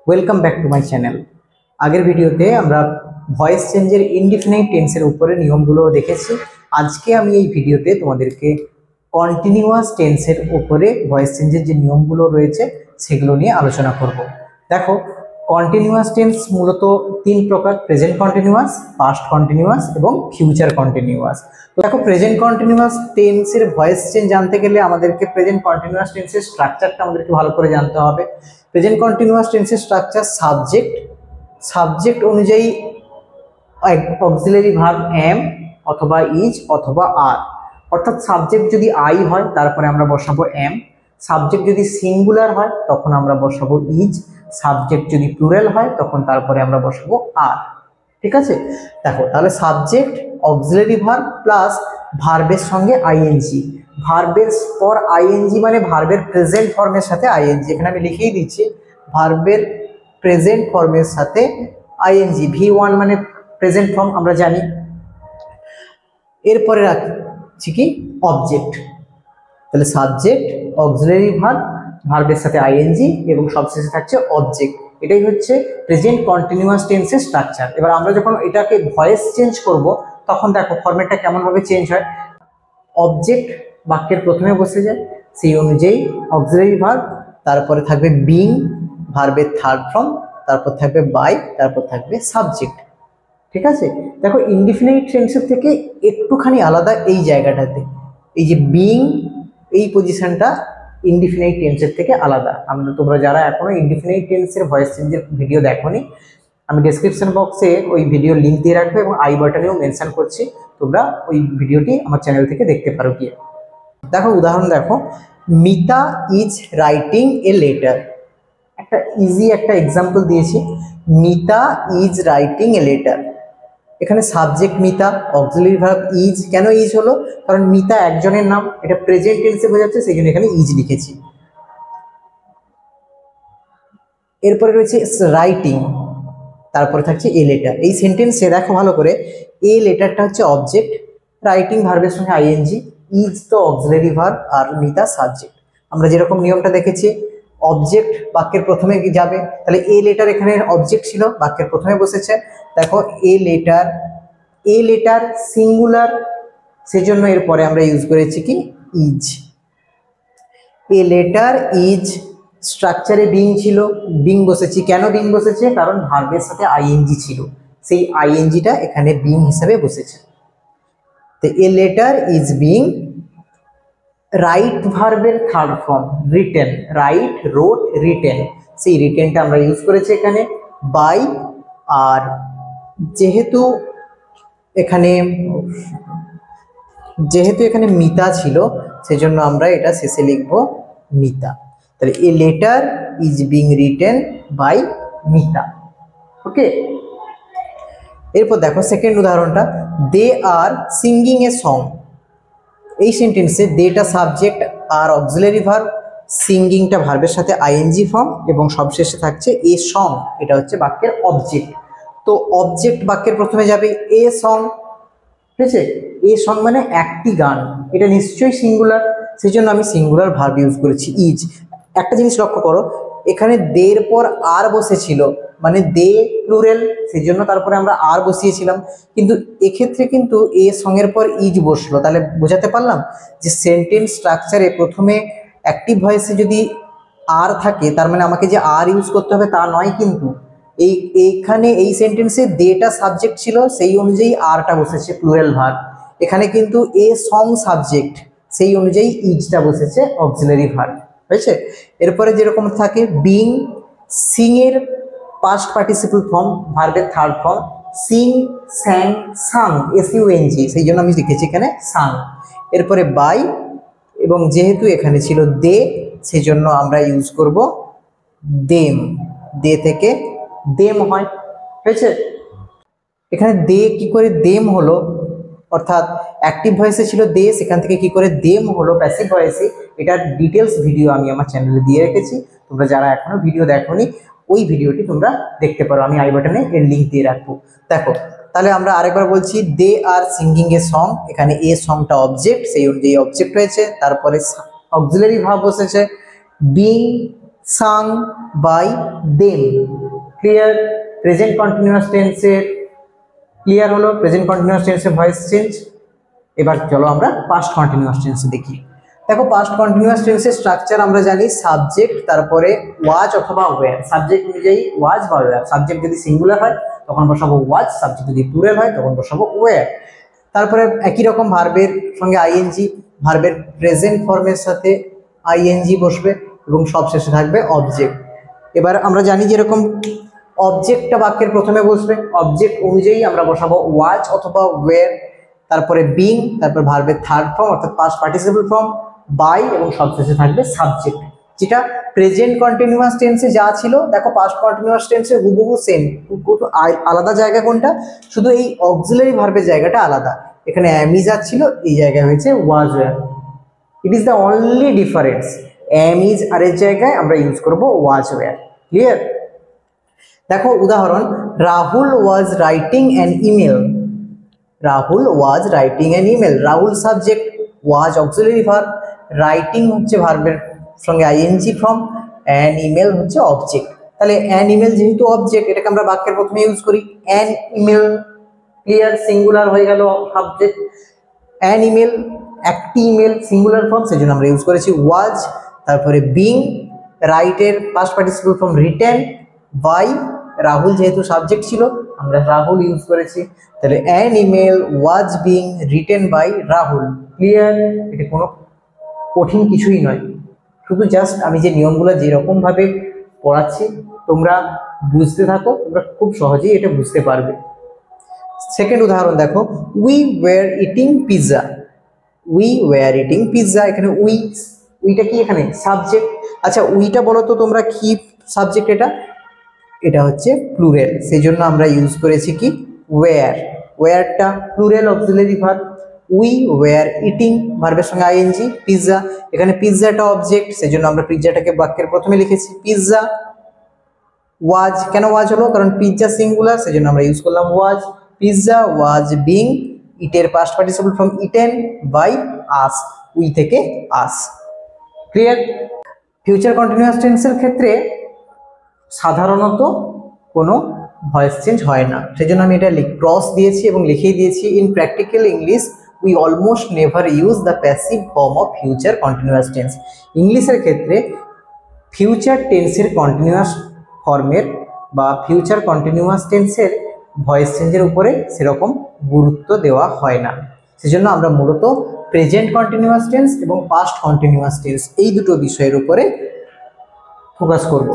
Welcome back to my channel. আগের ভিডিওতে আমরা ভয়েস চেঞ্জের ইনডিফিনাইট টেন্সের উপরে নিয়মগুলো দেখেছি। আজকে আমি এই ভিডিওতে তোমাদেরকে কন্টিনিউয়াস টেন্সের উপরে ভয়েস চেঞ্জের যে নিয়মগুলো রয়েছে সেগুলো নিয়ে আলোচনা করব। দেখো, কন্টিনিউয়াস টেন্স মূলত তিন প্রকার: প্রেজেন্ট কন্টিনিউয়াস, পাস্ট কন্টিনিউয়াস এবং ফিউচার কন্টিনিউয়াস। তো দেখো, প্রেজেন্ট কন্টিনিউয়াস টেন্সের ভয়েস চেঞ্জ জানতে গেলে আমাদেরকে প্রেজেন্ট কন্টিনিউয়াস টেন্সের স্ট্রাকচারটা আমাদেরকে ভালো করে জানতে হবে। প্রেজেন্ট কন্টিনিউয়াস টেন্সের স্ট্রাকচার: সাবজেক্ট অনুযায়ী অক্সিলারি ভার্ব এম অথবা ইজ অথবা আর। অর্থাৎ সাবজেক্ট যদি আই হয় তারপরে আমরা বসাবো এম, সাবজেক্ট যদি সিঙ্গুলার হয় তখন আমরা বসাবো ইজ, সাবজেক্ট যদি প্লুরাল হয় তখন তারপরে আমরা বসাবো আর। ঠিক আছে, দেখো তাহলে সাবজেক্ট, অক্সিলারি ভার্ব প্লাস ভার্বের সঙ্গে আইএনজি। ভার্বের পর আইএনজি মানে ভার্বের প্রেজেন্ট ফর্মের সাথে আইএনজি। এখানে আমি লিখেই দিচ্ছি, ভার্বের প্রেজেন্ট ফর্মের সাথে আইএনজি। V1 মানে প্রেজেন্ট ফর্ম আমরা জানি। এরপরে রাখছি কি অবজেক্ট। তাহলে সাবজেক্ট, অক্সিলারি ভার্ব, ভার্বের সাথে আইএনজি এবং সবশেষে থাকছে অবজেক্ট। এটাই হচ্ছে প্রেজেন্ট কন্টিনিউয়াস টেন্সের স্ট্রাকচার। এবার আমরা যখন এটাকে ভয়েস চেঞ্জ করব তখন দেখো ফরম্যাটটা কেমনভাবে চেঞ্জ হয়। অবজেক্ট বাক্যের প্রথমে বসে যায়, সেই অনুযায়ী অক্সিলারি ভার্ব, তারপরে থাকবে বিং ভার্বের থার্ড ফর্ম, তারপর থাকবে বাই, তারপর থাকবে সাবজেক্ট। ঠিক আছে, দেখো ইনডিফিনাইট টেন্সের থেকে একটুখানি আলাদা এই জায়গাটাতে। এই যে বিং, এই পজিশনটা ইনডিফিনাইট টেন্সের থেকে আলাদা। তোমরা যারা এখনো ইনডিফিনাইট টেন্সের ভয়েস চেঞ্জের ভিডিও দেখোনি, আমি ডেসক্রিপশন বক্সে ওই ভিডিও লিঙ্ক দিয়ে রাখবো এবং আই বাটনেও মেনশন করছি, তোমরা ওই ভিডিওটি আমার চ্যানেল থেকে দেখতে পারো গিয়ে। দেখো উদাহরণ দেখো, Mita is writing a letter. একটা ইজি একটা এক্সাম্পল দিয়েছি, Mita is writing a letter. এখানে subject Mita, auxiliary verb is. কেন ইজ হলো? কারণ মিতা একজনের নাম, এটা প্রেজেন্ট টেন্সে বোঝাচ্ছে, সেই জন্য এখানে ইজ লিখেছি। এরপরে রয়েছে রাইটিং, তারপরে থাকছে এ লেটার। এই সেন্টেন্সে দেখো ভালো করে, এ লেটারটা হচ্ছে অবজেক্ট, রাইটিং ভার্বের সঙ্গে আইএনজি, ইজ তো অক্সিলারি ভার্ব আর মিতা সাবজেক্ট। আমরা যেরকম নিয়মটা দেখেছি, অবজেক্ট বাক্যের প্রথমে যাবে, তাহলে এ লেটার এখানে অবজেক্ট ছিল, বাক্যের প্রথমে বসেছে। দেখো এ লেটার সিঙ্গুলার, সেজন্য এরপরে আমরা ইউজ করেছি কি ইজ। এ লেটার ইজ, স্ট্রাকচারে বিং ছিল, বিং বসেছি। কেন বিং বসেছে? কারণ ভার্বের সাথে আইএনজি ছিল, সেই আইএনজিটা এখানে বিং হিসাবে বসেছে। তো a letter is being, write ভার্বের third form written, write, wrote, written, সেই রিটেনটা আমরা ইউজ করেছি এখানে। বাই, আর যেহেতু এখানে মিতা ছিল সেজন্য আমরা এটা শেষে লিখব মিতা। তাহলে a letter is being written by Mita. Okay, এরপর দেখো সেকেন্ড উদাহরণটা, দে আর সিঙ্গিং এ সং। এই সেন্টেন্সে দেটা সাবজেক্ট আর অক্সিলারি ভার্ব, সিঙ্গিংটা ভার্বের সাথে আইএনজি ফর্ম এবং সবশেষে থাকছে এ সং, এটা হচ্ছে বাক্যের অবজেক্ট। তো অবজেক্ট বাক্যের প্রথমে যাবে এ সং। ঠিক আছে, এ সং মানে একটি গান, এটা নিশ্চয়ই সিঙ্গুলার, সেই জন্য আমি সিঙ্গুলার ভার্ব ইউজ করেছি ইজ। একটা জিনিস লক্ষ্য করো, এখানে দের পর আর বসেছিল, মানে দে প্লুরাল, সেই জন্য তারপরে আমরা আর বসিয়েছিলাম। কিন্তু এক্ষেত্রে কিন্তু এ সঙ্গের পর ইজ বসলো, তাহলে বোঝাতে পারলাম যে সেন্টেন্স স্ট্রাকচারে প্রথমে অ্যাক্টিভ ভয়েসে যদি আর থাকে তার মানে আমাকে যে আর ইউজ করতে হবে তা নয়। কিন্তু এইখানে এই সেন্টেন্সে দেটা সাবজেক্ট ছিল, সেই অনুযায়ী আরটা বসেছে প্লুরাল ভার্ব। এখানে কিন্তু এ সং সাবজেক্ট, সেই অনুযায়ী ইজটা বসেছে অক্সিলারি ভার্ব। হয়েছে? এরপরে যেরকম থাকে বিং, সিং এর পাস্ট পার্টিসিপল ফর্ম ভার্বের থার্ড ফর্ম, সিং, স্যাং, সাং, SUNG, সেই জন্য আমি লিখেছি এখানে সাং। এরপরে বাই, এবং যেহেতু এখানে ছিল দে সেই জন্য আমরা ইউজ করব দেম, দে থেকে দেম হয়। হয়েছে? এখানে দে কি করে দেম হলো, অর্থাৎ অ্যাক্টিভ ভয়েসে ছিল দে, সেখান থেকে কি করে দেম হলো প্যাসিভ ভয়েসে, এটার ডিটেলস ভিডিও আমি আমার চ্যানেলে দিয়ে রেখেছি। তোমরা যারা এখনো ভিডিও দেখোনি ওই ভিডিওটি তোমরা দেখতে পারো, আমি আই বাটনে এর লিঙ্ক দিয়ে রাখবো। দেখো তাহলে আমরা আরেকবার বলছি, দে আর সিঙ্গিং এ সং, এখানে এ সংটা অবজেক্ট, সেই অনুযায়ী অবজেক্ট হয়েছে। তারপরে অক্সিলারি ভার্ব বসেছে being, sung by them. Clear? Present continuous টেন্সের ক্লিয়ার হলো, প্রেজেন্ট কন্টিনিউয়াস টেন্সের ভয়েস চেঞ্জ। এবার চলো আমরা পাস্ট কন্টিনিউয়াস টেন্সে দেখি। দেখো পাস্ট কন্টিনিউয়াস টেন্সের স্ট্রাকচার আমরা জানি, সাবজেক্ট, তারপরে ওয়াজ অথবা ওয়্যার। সাবজেক্ট অনুযায়ী ওয়াজ বা ওয়্যার। সাবজেক্ট যদি সিঙ্গুলার হয় তখন বসাবো ওয়াজ, সাবজেক্ট যদি প্লুরাল হয় তখন বসাবো ওয়্যার। তারপরে একই রকম ভার্বের সঙ্গে আইএনজি, ভার্বের প্রেজেন্ট ফর্মের সাথে আইএনজি বসবে এবং সবশেষে থাকবে অবজেক্ট। এবার আমরা জানি যেরকম অবজেক্টটা বাক্যের প্রথমে বসবে, অবজেক্ট অনুযায়ী আমরা বসাবো ওয়াজ অথবা ওয়্যার, তারপরে বিং, তারপর ভার্বের থার্ড ফর্ম অর্থাৎ পাস্ট পার্টিসিপল ফর্ম, বাই, এবং সবশেষে থাকবে সাবজেক্ট। যেটা প্রেজেন্ট কন্টিনিউয়াস টেন্সে যা ছিল দেখো পাস্ট কন্টিনিউয়াস টেন্সে হুবহু সেম। আলাদা জায়গা কোনটা? শুধু এই অক্সিলারি ভার্বের জায়গাটা আলাদা। এখানে অ্যামিজ ছিল, এই জায়গায় হয়েছে ওয়াজ wire. It is the only difference. Amidst আর এর জায়গায় আমরা ইউজ করব ওয়াজ ওয়্যার। ক্লিয়ার? দেখো উদাহরণ, Rahul was writing an email. Rahul was writing an email. Rahul subject, was auxiliary verb, writing হচ্ছে ভার্বের সঙ্গে আইএনজি ফর্ম, অ্যান ইমেল হচ্ছে অবজেক্ট। তাহলে অ্যান ইমেল যেহেতু অবজেক্ট, এটাকে আমরা বাক্যের প্রথমে ইউজ করি অ্যান ইমেল। ক্লিয়ার? সিঙ্গুলার হয়ে গেল সাবজেক্ট। অ্যান ইমেল, একটি ইমেল, সিঙ্গুলার ফর্ম, সেজন্য আমরা ইউজ করেছি ওয়াজ। তারপরে বিং, রাইটের past participle form written, by, Rahul যেহেতু সাবজেক্ট ছিল আমরা রাহুল ইউজ করেছি। তাহলে an email was being written by Rahul. Clear? এটা কোনো কঠিন কিছুই নয়, শুধু জাস্ট আমি যে নিয়মগুলো যেরকম ভাবে পড়াচ্ছি তোমরা বুঝতে থাকো, তোমরা খুব সহজেই এটা বুঝতে পারবে। সেকেন্ড উদাহরণ দেখো, we were eating pizza. We were eating pizza, এখানে উইটা কি এখানে সাবজেক্ট। আচ্ছা উইটা বলো তো তোমরা কি সাবজেক্ট? এটা হচ্ছে প্লুরাল, সেই জন্য আমরা ইউজ করেছি কি ওয়্যার। ওয়্যারটা plural auxiliary verb. We were eating ভার্বের সঙ্গে আইএনজি, পিৎজা। এখানে পিৎজাটা অবজেক্ট, সেই জন্য আমরা পিৎজাটাকে বাক্যের প্রথমে লিখেছি পিৎজা। ওয়াজ, কেন ওয়াজ হলো? কারণ পিৎজা সিঙ্গুলার, সেই জন্য আমরা ইউজ করলাম ওয়াজ। পিৎজা ওয়াজ বিং, ইটের past participle form eaten, by us, we থেকে আস। ক্লিয়ার? ফিউচার কন্টিনিউয়াস টেন্সের ক্ষেত্রে সাধারণত কোনো ভয়েস চেঞ্জ হয় না, সেজন্য আমি এটা ক্রস দিয়েছি এবং লিখেই দিয়েছি। In practical English we almost never use the passive form of future continuous tense. ইংলিশের ক্ষেত্রে ফিউচার টেন্সের কন্টিনিউয়াস ফর্মের বা ফিউচার কন্টিনিউয়াস টেন্সের ভয়েস চেঞ্জের উপরে সেরকম গুরুত্ব দেওয়া হয় না, সেজন্য আমরা মূলত প্রেজেন্ট কন্টিনিউয়াস টেন্স এবং পাস্ট কন্টিনিউয়াস টেন্স এই দুটো বিষয়ের উপরে ফোকাস করব।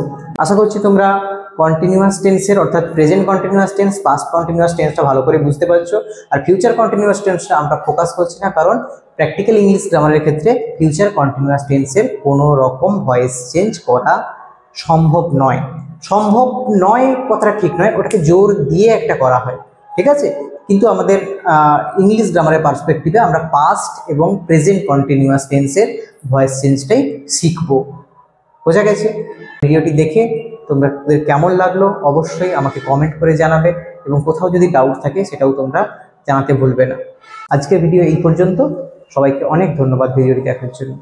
আশা করছি তোমরা কন্টিনিউয়াস টেন্সের অর্থাৎ present continuous tense, past continuous টেন্সটা ভালো করে বুঝতে পারছো। আর ফিউচার কন্টিনিউয়াস টেন্সটা আমরা ফোকাস করছি না, কারণ প্র্যাকটিক্যাল ইংলিশ গ্রামারের ক্ষেত্রে ফিউচার কন্টিনিউয়াস টেন্সের কোনো রকম ভয়েস চেঞ্জ করা সম্ভব নয়। সম্ভব নয় কথাটা ঠিক নয়, ওটাকে জোর দিয়ে একটা করা হয়, ঠিক আছে। কিন্তু আমাদের ইংলিশ গ্রামারের পার্সপেক্টিভে আমরা পাস্ট এবং প্রেজেন্ট কন্টিনিউয়াস টেন্সের ভয়েস চেঞ্জটাই শিখবো। বোঝা গেছে? ভিডিওটি দেখে তোমাদের কেমন লাগলো অবশ্যই আমাকে কমেন্ট করে জানাবে, এবং কোথাও যদি ডাউট থাকে সেটাও তোমরা জানাতে ভুলবে না। আজকের ভিডিও এই পর্যন্ত। সবাইকে অনেক ধন্যবাদ ভিডিওটি দেখার জন্য।